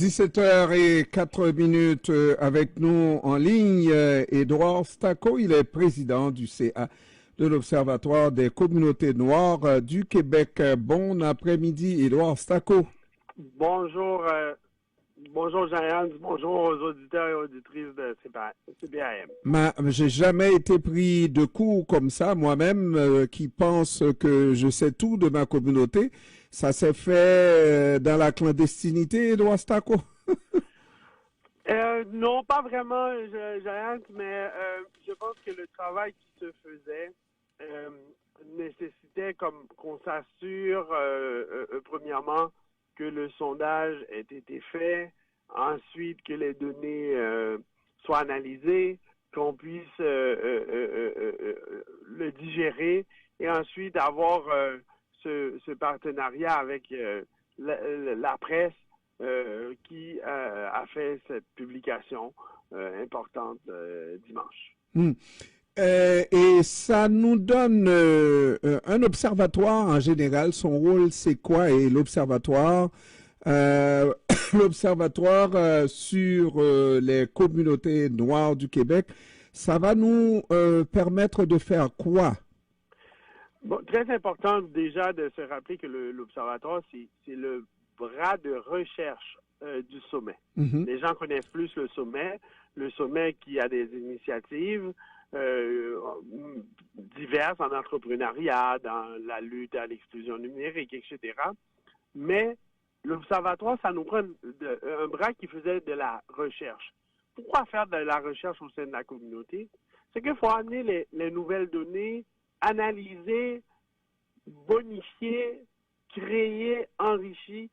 17h04 avec nous en ligne, Édouard Stacot, il est président du CA de l'Observatoire des communautés noires du Québec. Bon après-midi, Édouard Stacot. Bonjour, bonjour Jean-Yann, bonjour aux auditeurs et auditrices de CBAM. J'ai jamais été pris de coups comme ça, moi-même, qui pense que je sais tout de ma communauté. Ça s'est fait dans la clandestinité, Édouard Stacot? Non, pas vraiment, Jean-Yann, mais je pense que le travail qui se faisait nécessitait comme qu'on s'assure, premièrement, que le sondage ait été fait, ensuite que les données soient analysées, qu'on puisse le digérer et ensuite avoir ce partenariat avec la presse qui a fait cette publication importante dimanche. Et ça nous donne un observatoire en général. Son rôle, c'est quoi? Et l'observatoire, l'observatoire sur les communautés noires du Québec, ça va nous permettre de faire quoi? Bon, très important déjà de se rappeler que l'observatoire, c'est le bras de recherche du sommet. Mm-hmm. Les gens connaissent plus le sommet qui a des initiatives diverses en entrepreneuriat, dans la lutte à l'exclusion numérique, etc. Mais l'observatoire, ça nous prend un bras qui faisait de la recherche. Pourquoi faire de la recherche au sein de la communauté? C'est qu'il faut amener les nouvelles données, analyser, bonifier, créer, enrichir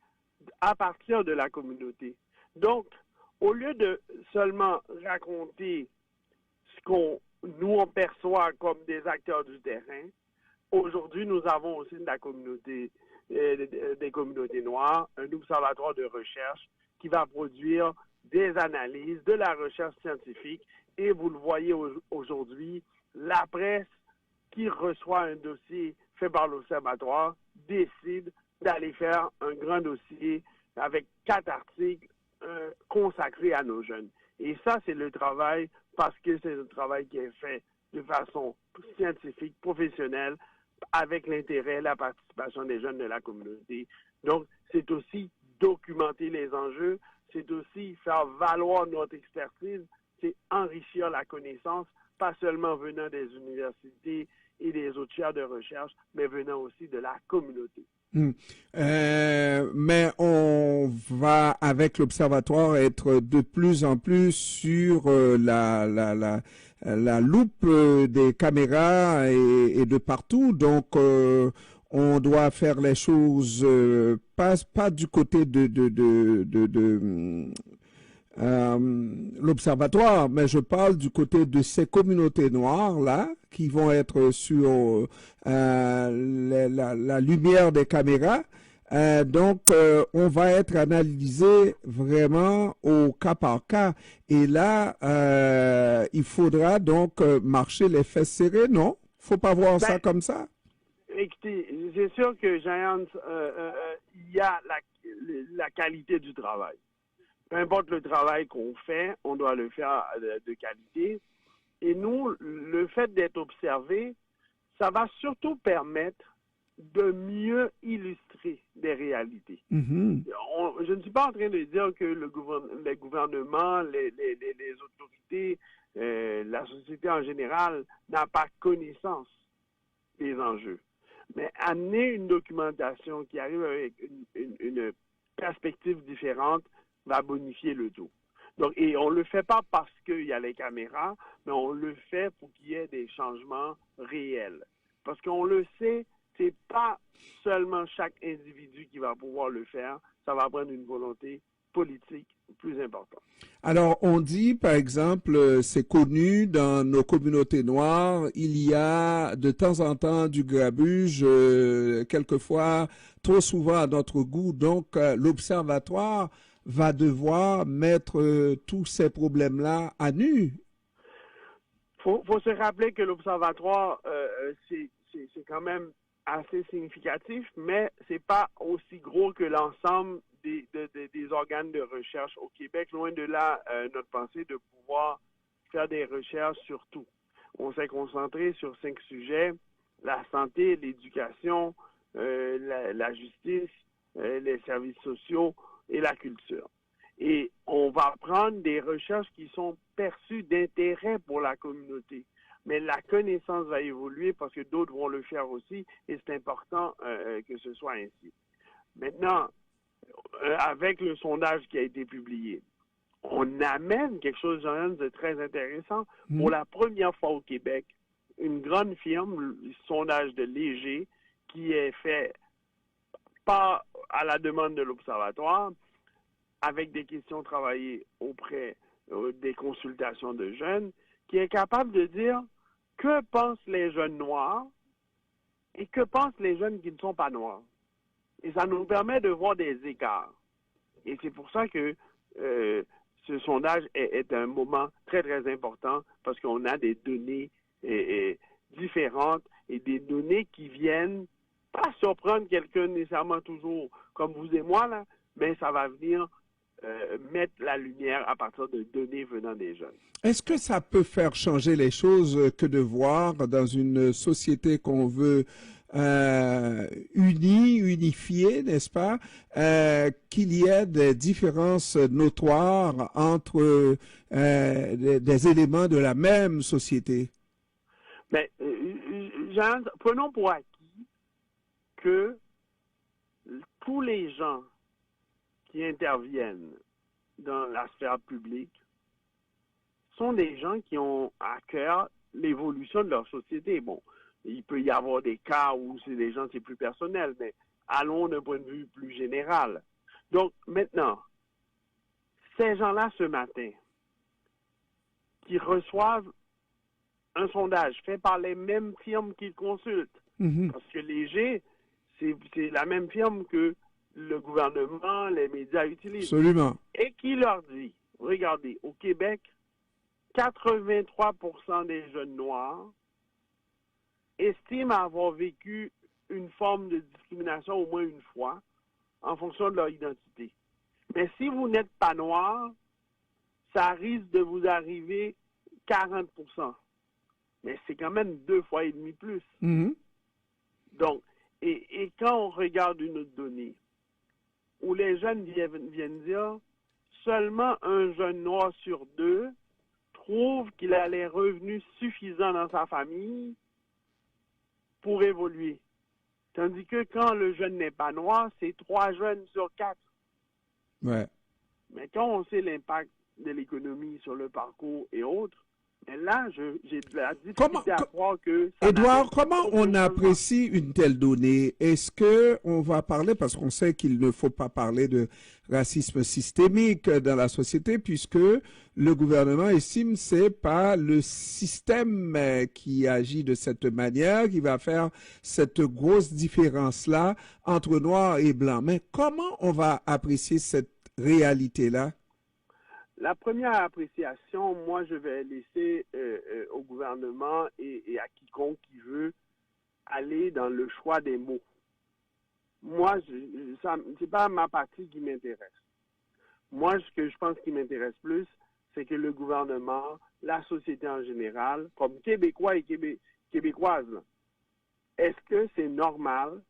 à partir de la communauté. Donc, au lieu de seulement raconter ce on perçoit comme des acteurs du terrain, aujourd'hui, nous avons aussi de la communauté, des communautés noires, un observatoire de recherche qui va produire des analyses, de la recherche scientifique, et vous le voyez aujourd'hui, la presse qui reçoit un dossier fait par l'Observatoire décide d'aller faire un grand dossier avec 4 articles consacrés à nos jeunes. Et ça, c'est le travail, parce que c'est un travail qui est fait de façon scientifique, professionnelle, avec l'intérêt, la participation des jeunes de la communauté. Donc, c'est aussi documenter les enjeux, c'est aussi faire valoir notre expertise, c'est enrichir la connaissance, pas seulement venant des universités et des autres chaires de recherche, mais venant aussi de la communauté. Mais on va, avec l'Observatoire, être de plus en plus sur la loupe des caméras et de partout. Donc, on doit faire les choses pas du côté de l'Observatoire, mais je parle du côté de ces communautés noires-là qui vont être sur la lumière des caméras. Donc, on va être analysé vraiment au cas par cas. Et là, il faudra donc marcher les fesses serrées, non? Faut pas voir ça comme ça? Écoutez, c'est sûr que, Jean-Yann, il y a la qualité du travail. Peu importe le travail qu'on fait, on doit le faire de qualité. Et nous, le fait d'être observé, ça va surtout permettre de mieux illustrer des réalités. Mm-hmm. Je ne suis pas en train de dire que les gouvernements, les autorités, la société en général n'a pas connaissance des enjeux. Mais amener une documentation qui arrive avec une perspective différente va bonifier le tout. Donc, et on ne le fait pas parce qu'il y a les caméras, mais on le fait pour qu'il y ait des changements réels. Parce qu'on le sait, c'est pas seulement chaque individu qui va pouvoir le faire, ça va prendre une volonté politique plus importante. Alors, on dit, par exemple, c'est connu dans nos communautés noires, il y a de temps en temps du grabuge, quelquefois, trop souvent à notre goût. Donc, l'Observatoire va devoir mettre tous ces problèmes-là à nu. Faut se rappeler que l'Observatoire, c'est quand même assez significatif, mais c'est pas aussi gros que l'ensemble des des organes de recherche au Québec. Loin de là, notre pensée de pouvoir faire des recherches sur tout. On s'est concentré sur 5 sujets: la santé, l'éducation, la justice, les services sociaux et la culture. Et on va prendre des recherches qui sont perçues d'intérêt pour la communauté. Mais la connaissance va évoluer parce que d'autres vont le faire aussi et c'est important que ce soit ainsi. Maintenant, avec le sondage qui a été publié, on amène quelque chose de très intéressant. Pour la première fois au Québec, une grande firme, le sondage de Léger, qui est fait pas à la demande de l'Observatoire, avec des questions travaillées auprès des consultations de jeunes, qui est capable de dire que pensent les jeunes noirs et que pensent les jeunes qui ne sont pas noirs. Et ça nous permet de voir des écarts. Et c'est pour ça que ce sondage est un moment très, très important parce qu'on a des données différentes et des données qui viennent pas surprendre quelqu'un nécessairement toujours comme vous et moi, là, mais ça va venir mettre la lumière à partir de données venant des jeunes. Est-ce que ça peut faire changer les choses que de voir dans une société qu'on veut unifiée, n'est-ce pas, qu'il y ait des différences notoires entre des éléments de la même société? Mais, prenons pour acquis que tous les gens qui interviennent dans la sphère publique sont des gens qui ont à cœur l'évolution de leur société. Bon, il peut y avoir des cas où c'est des gens, c'est plus personnel, mais allons d'un point de vue plus général. Donc, maintenant, ces gens-là, ce matin, qui reçoivent un sondage fait par les mêmes firmes qu'ils consultent, parce que Léger, c'est la même firme que le gouvernement, les médias utilisent. Absolument. Et qui leur dit, regardez, au Québec, 83% des jeunes noirs estiment avoir vécu une forme de discrimination au moins une fois en fonction de leur identité. Mais si vous n'êtes pas noir, ça risque de vous arriver 40%. Mais c'est quand même 2,5 fois plus. Donc, et quand on regarde une autre donnée, où les jeunes viennent dire seulement un jeune noir sur 2 trouve qu'il a les revenus suffisants dans sa famille pour évoluer. Tandis que quand le jeune n'est pas noir, c'est 3 jeunes sur 4. Ouais. Mais quand on sait l'impact de l'économie sur le parcours et autres, mais là, j'ai de la difficulté à croire que... Édouard, comment on apprécie une telle donnée? Est-ce que on va parler, parce qu'on sait qu'il ne faut pas parler de racisme systémique dans la société, puisque le gouvernement estime que c'est pas le système qui agit de cette manière qui va faire cette grosse différence-là entre noir et blanc. Mais comment on va apprécier cette réalité-là? La première appréciation, moi, je vais laisser au gouvernement et à quiconque qui veut aller dans le choix des mots. Moi, c'est pas ma partie qui m'intéresse. Moi, ce que je pense qui m'intéresse plus, c'est que le gouvernement, la société en général, comme Québécois et Québécoises, est-ce que c'est normal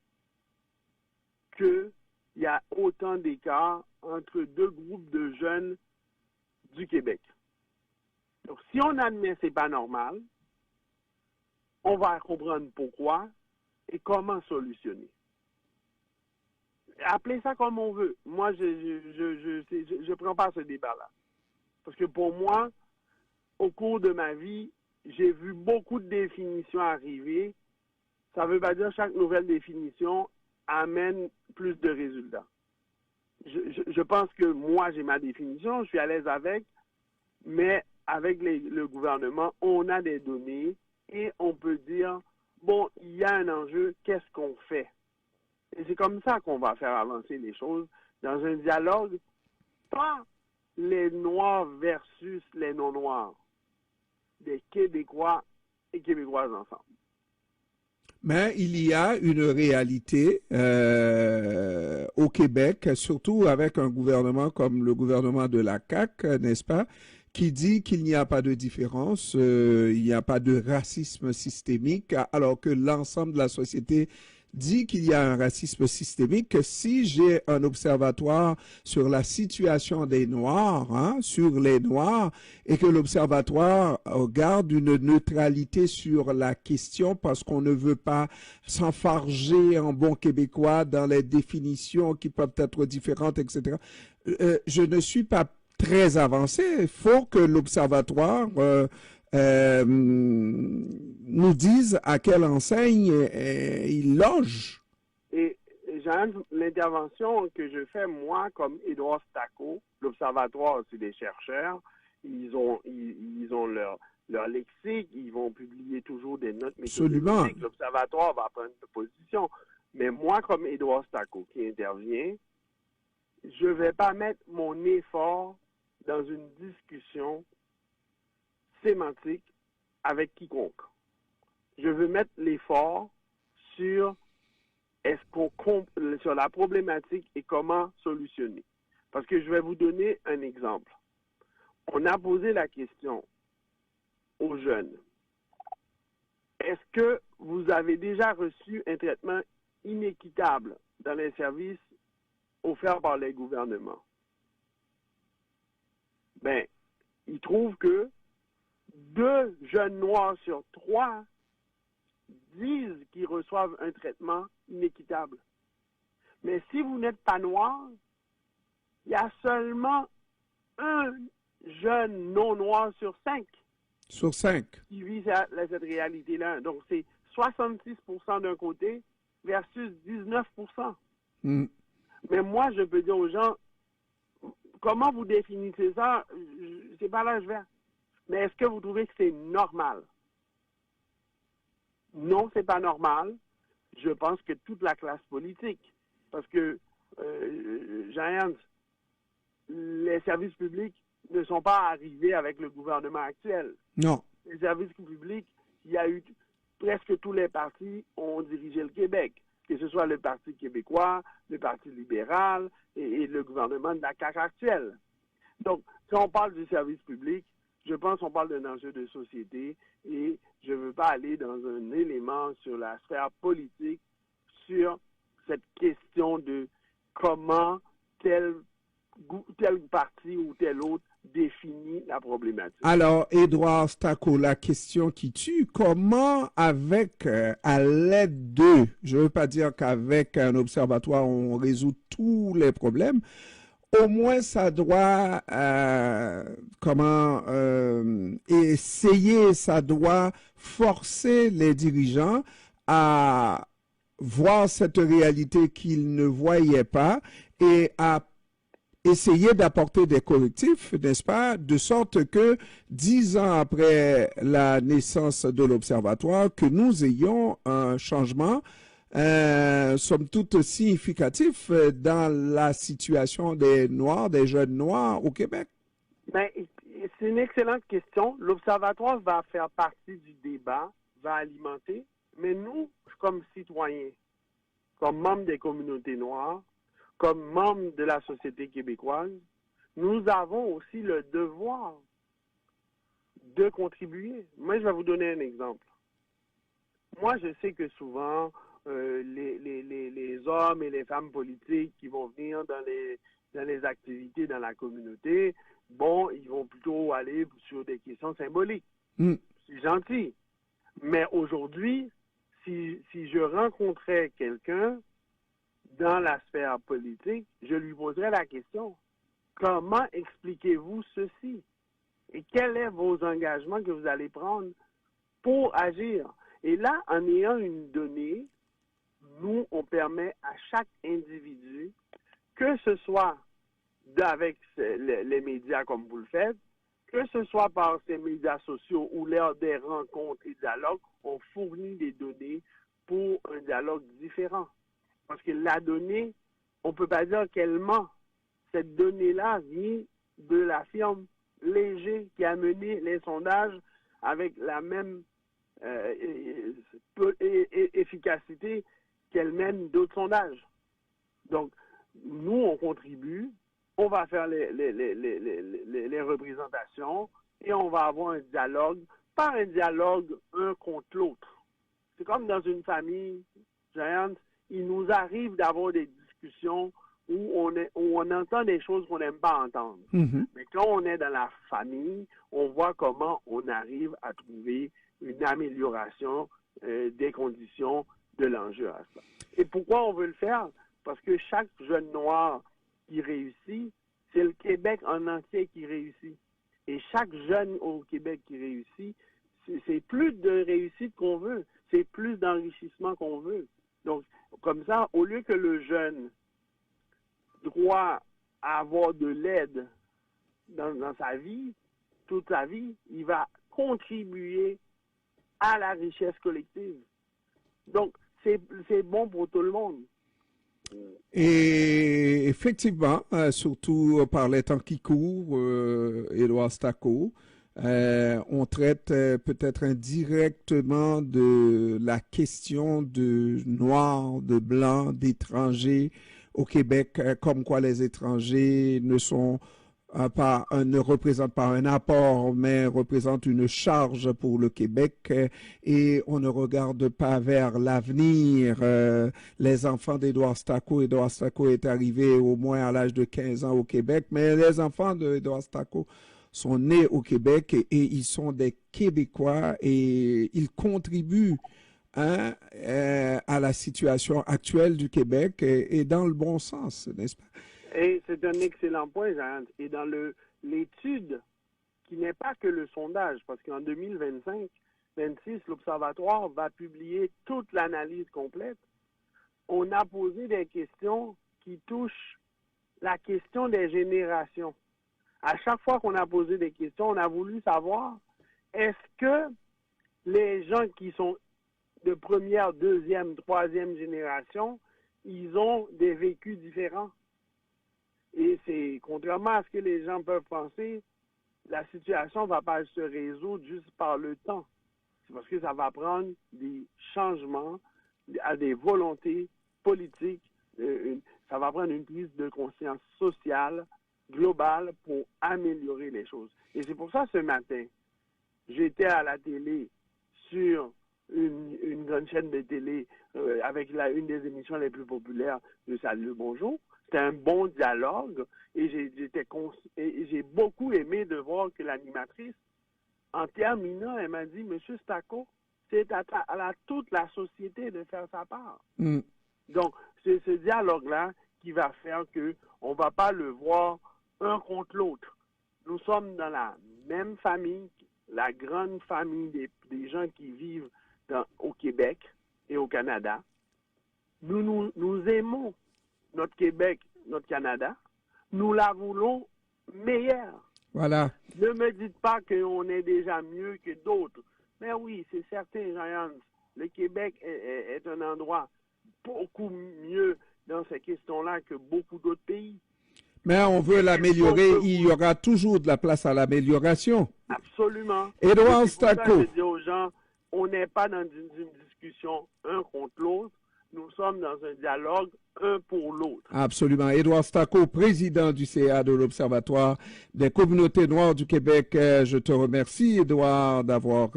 qu'il y a autant d'écart entre 2 groupes de jeunes du Québec? Donc, si on admet que ce n'est pas normal, on va comprendre pourquoi et comment solutionner. Appelez ça comme on veut. Moi, je prends pas ce débat-là. Parce que pour moi, au cours de ma vie, j'ai vu beaucoup de définitions arriver. Ça ne veut pas dire que chaque nouvelle définition amène plus de résultats. Je pense que moi, j'ai ma définition, je suis à l'aise avec, mais avec le gouvernement, on a des données et on peut dire, bon, il y a un enjeu, qu'est-ce qu'on fait? Et c'est comme ça qu'on va faire avancer les choses dans un dialogue, pas les Noirs versus les non-Noirs, des Québécois et Québécoises ensemble. Mais il y a une réalité au Québec, surtout avec un gouvernement comme le gouvernement de la CAQ, n'est-ce pas, qui dit qu'il n'y a pas de différence, il n'y a pas de racisme systémique, alors que l'ensemble de la société dit qu'il y a un racisme systémique, que si j'ai un observatoire sur la situation des Noirs, hein, sur les Noirs, et que l'observatoire garde une neutralité sur la question parce qu'on ne veut pas s'enfarger en bon québécois dans les définitions qui peuvent être différentes, etc. Je ne suis pas très avancé. Il faut que l'observatoire nous dise à quelle enseigne il loge. Et Jeanne, l'intervention que je fais, moi, comme Édouard Stacco, l'Observatoire, c'est des chercheurs, ils ont leur lexique, ils vont publier toujours des notes méthodologiques. L'Observatoire va prendre une position. Mais moi, comme Édouard Stacco, qui intervient, je ne vais pas mettre mon effort dans une discussion sémantique avec quiconque. Je veux mettre l'effort sur sur la problématique et comment solutionner. Parce que je vais vous donner un exemple. On a posé la question aux jeunes. Est-ce que vous avez déjà reçu un traitement inéquitable dans les services offerts par les gouvernements? Ben, ils trouvent que 2 jeunes noirs sur 3 disent qu'ils reçoivent un traitement inéquitable. Mais si vous n'êtes pas noir, il y a seulement 1 jeune non noir sur 5 qui vit cette réalité-là. Donc, c'est 66% d'un côté versus 19%. Mm. Mais moi, je peux dire aux gens, comment vous définissez ça? C'est pas là que je vais. Mais est-ce que vous trouvez que c'est normal? Non, c'est pas normal. Je pense que toute la classe politique, parce que, Jean, les services publics ne sont pas arrivés avec le gouvernement actuel. Non. Les services publics, il y a eu presque tous les partis ont dirigé le Québec, que ce soit le Parti québécois, le Parti libéral et le gouvernement de la CAQ actuelle. Donc, si on parle du service public, je pense qu'on parle d'un enjeu de société et je ne veux pas aller dans un élément sur la sphère politique, sur cette question de comment tel parti ou tel autre définit la problématique. Alors, Édouard Stacco, la question qui tue, comment avec, à l'aide de, je ne veux pas dire qu'avec un observatoire, on résout tous les problèmes, au moins ça doit, essayer, ça doit forcer les dirigeants à voir cette réalité qu'ils ne voyaient pas et à essayer d'apporter des correctifs, n'est-ce pas, de sorte que 10 ans après la naissance de l'Observatoire, que nous ayons un changement, somme toute significatif dans la situation des Noirs, des jeunes Noirs au Québec? Ben, c'est une excellente question. L'Observatoire va faire partie du débat, va alimenter, mais nous, comme citoyens, comme membres des communautés noires, comme membres de la société québécoise, nous avons aussi le devoir de contribuer. Moi, je vais vous donner un exemple. Moi, je sais que souvent, les hommes et les femmes politiques qui vont venir dans les activités dans la communauté, bon, ils vont plutôt aller sur des questions symboliques. Mm. C'est gentil. Mais aujourd'hui, si je rencontrais quelqu'un dans la sphère politique, je lui poserai la question, comment expliquez-vous ceci? Et quels sont vos engagements que vous allez prendre pour agir? Et là, en ayant une donnée, nous, on permet à chaque individu, que ce soit avec les médias comme vous le faites, que ce soit par ces médias sociaux ou lors des rencontres et dialogues, on fournit des données pour un dialogue différent. Parce que la donnée, on ne peut pas dire qu'elle ment. Cette donnée-là vient de la firme Léger qui a mené les sondages avec la même efficacité qu'elle mène d'autres sondages. Donc, nous, on contribue, on va faire les représentations et on va avoir un dialogue, pas un dialogue un contre l'autre. C'est comme dans une famille, Giant, il nous arrive d'avoir des discussions où on entend des choses qu'on n'aime pas entendre. Mhm. Mais quand on est dans la famille, on voit comment on arrive à trouver une amélioration des conditions de l'enjeu à ça. Et pourquoi on veut le faire? Parce que chaque jeune noir qui réussit, c'est le Québec en entier qui réussit. Et chaque jeune au Québec qui réussit, c'est plus de réussite qu'on veut, c'est plus d'enrichissement qu'on veut. Donc, comme ça, au lieu que le jeune doit avoir de l'aide dans sa vie, toute sa vie, il va contribuer à la richesse collective. Donc, c'est bon pour tout le monde. Et effectivement, surtout par les temps qui courent, Édouard Stacot, on traite peut-être indirectement de la question de noirs, de blancs, d'étrangers au Québec, comme quoi les étrangers ne représentent pas un apport, mais représentent une charge pour le Québec et on ne regarde pas vers l'avenir. Les enfants d'Édouard Stacot est arrivé au moins à l'âge de 15 ans au Québec, mais les enfants d'Édouard Stacot sont nés au Québec et ils sont des Québécois et ils contribuent à la situation actuelle du Québec et dans le bon sens, n'est-ce pas? Et c'est un excellent point, Jean. Et dans l'étude, qui n'est pas que le sondage, parce qu'en 2025-26, l'Observatoire va publier toute l'analyse complète. On a posé des questions qui touchent la question des générations. À chaque fois qu'on a posé des questions, on a voulu savoir, est-ce que les gens qui sont de première, deuxième, troisième génération, ils ont des vécus différents? Et c'est, contrairement à ce que les gens peuvent penser, la situation ne va pas se résoudre juste par le temps. C'est parce que ça va prendre des changements à des volontés politiques. Ça va prendre une prise de conscience sociale, globale, pour améliorer les choses. Et c'est pour ça, ce matin, j'étais à la télé sur une grande chaîne de télé avec une des émissions les plus populaires de Salut Bonjour. C'était un bon dialogue et j'ai beaucoup aimé de voir que l'animatrice, en terminant, elle m'a dit, Monsieur Stacot, c'est à toute la société de faire sa part. Mm. Donc, c'est ce dialogue-là qui va faire qu'on ne va pas le voir un contre l'autre. Nous sommes dans la même famille, la grande famille des gens qui vivent au Québec et au Canada. Nous aimons notre Québec, notre Canada, nous la voulons meilleure. Voilà. Ne me dites pas qu'on est déjà mieux que d'autres. Mais oui, c'est certain, Jean. Le Québec est un endroit beaucoup mieux dans ces questions-là que beaucoup d'autres pays. Mais on veut l'améliorer, il y aura toujours de la place à l'amélioration. Absolument. Édouard Stacot. Je dis aux gens, on n'est pas dans une discussion un contre l'autre. Nous sommes dans un dialogue un pour l'autre. Absolument. Édouard Stacot, président du CA de l'Observatoire des communautés noires du Québec. Je te remercie, Édouard, d'avoir...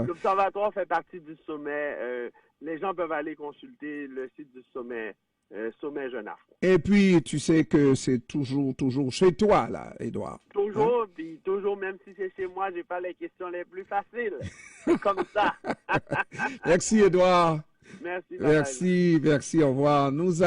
L'Observatoire fait partie du sommet. Les gens peuvent aller consulter le site du sommet, Sommet Jeune Afro. Et puis, tu sais que c'est toujours chez toi, là, Édouard. Toujours, puis toujours, même si c'est chez moi, j'ai pas les questions les plus faciles. C'est comme ça. Merci, Édouard. Merci. Merci, au revoir. Nous